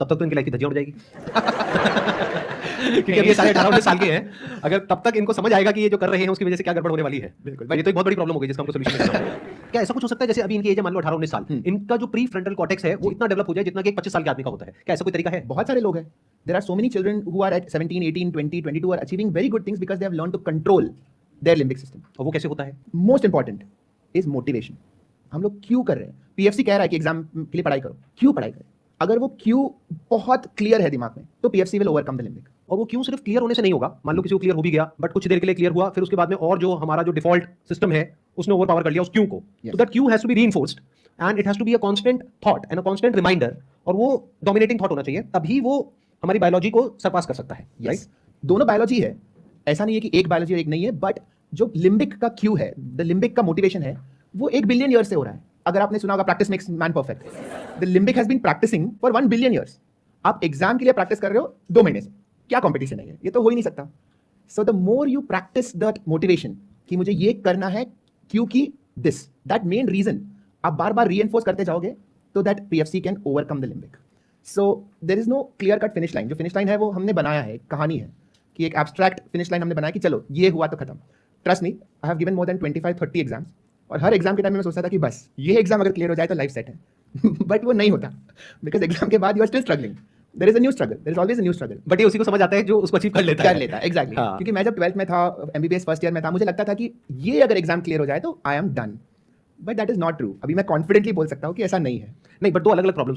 तब तक तो इनकी लाइफ की धज्जियां उड़ जाएगी। क्योंकि अब ये सारे 18-19 साल के हैं, अगर तब तक इनको समझ आएगा कि ये जो कर रहे हैं उसकी वजह से क्या गड़बड़ होने वाली है, बिल्कुल। ये तो एक बहुत बड़ी प्रॉब्लम हो गई जिसका हमको सॉल्यूशन निकालना होगा। क्या ऐसा कुछ हो सकता है जैसे अभी इनकी एज है मान लो 18-19 साल, इनका जो प्री फ्रंटल कॉर्टेक्स है वो इतना डेवलप हो जाए जितना कि एक 25 साल के आदमी का होता है? क्या ऐसा कोई तरीका है? बहुत सारे लोग हैं. There are so many children who are at 17, 18, 20, 22 are achieving very good things because they have learned to control their limbic system. और वो कैसे होता है? Most important is motivation. हम लोग क्यों कर रहे हैं? पीएफसी कह रहा है कि एग्जाम के लिए पढ़ाई करो. क्यों पढ़ाई करें? अगर वो क्यों बहुत क्लियर है दिमाग में तो PFC will overcome the limbic. और वो क्यों सिर्फ क्लियर होने से नहीं होगा? मान लो किसी को क्लियर हो भी गया बट कुछ देर के लिए क्लियर हुआ, फिर उसके बाद में और जो हमारा जो डिफॉल्ट सिस्टम है उसने ओवर पावर कर लिया उस क्यों को. तो दैट क्यों has to be reinforced and it has to be a constant thought and a constant reminder, और वो डोमिनेटिंग थॉट होना चाहिए, तभी वो हमारी बायोलॉजी को सरपास कर सकता है. राइट. दोनों बायोलॉजी है, ऐसा नहीं है कि एक बायोलॉजी और एक नहीं है, बट जो लिम्बिक का क्यू है, द लिम्बिक का मोटिवेशन है, वो 1 बिलियन ईयर से हो रहा है. अगर आपने सुना होगा practice makes man perfect, the limbic has been practising for 1 billion years. आप एग्जाम के लिए प्रैक्टिस कर रहे हो 2 महीने से, क्या कंपटीशन है ये तो हो ही नहीं सकता. So the more you practice that motivation कि मुझे ये करना है क्योंकि दिस, दैट मेन रीजन आप बार बार रीएनफोर्स करते जाओगे तो that PFC can overcome the limbic. So there is no clear cut finish line. जो फिनिश लाइन है वो हमने बनाया है, कहानी है कि एक एब्स्ट्रैक्ट फिनिश लाइन हमने बनाया कि चलो ये हुआ तो खत्म. Trust me, I have given more than 25-30 exams, और हर एग्जाम के टाइम में मैं सोचता था कि बस ये एग्जाम अगर क्लियर हो जाए तो लाइफ सेट है. बट वो नहीं होता, बिकॉज एग्जाम के बाद you are still struggling. There is a new struggle, there is always a new struggle. But ये उसी को समझ आता है जो उसको अचीव कर लेता है. एग्जैक्टली. हाँ. क्योंकि मैं जब 12th में था, एमबीबीएस फर्स्ट ईयर में था, मुझे लगता था कि ये अगर एग्जाम क्लियर हो जाए तो I am done. But that is not true. अभी मैं कॉन्फिडेंटली बोल सकता हूँ कि ऐसा नहीं है. नहीं, बट दो अलग अलग प्रॉब्लम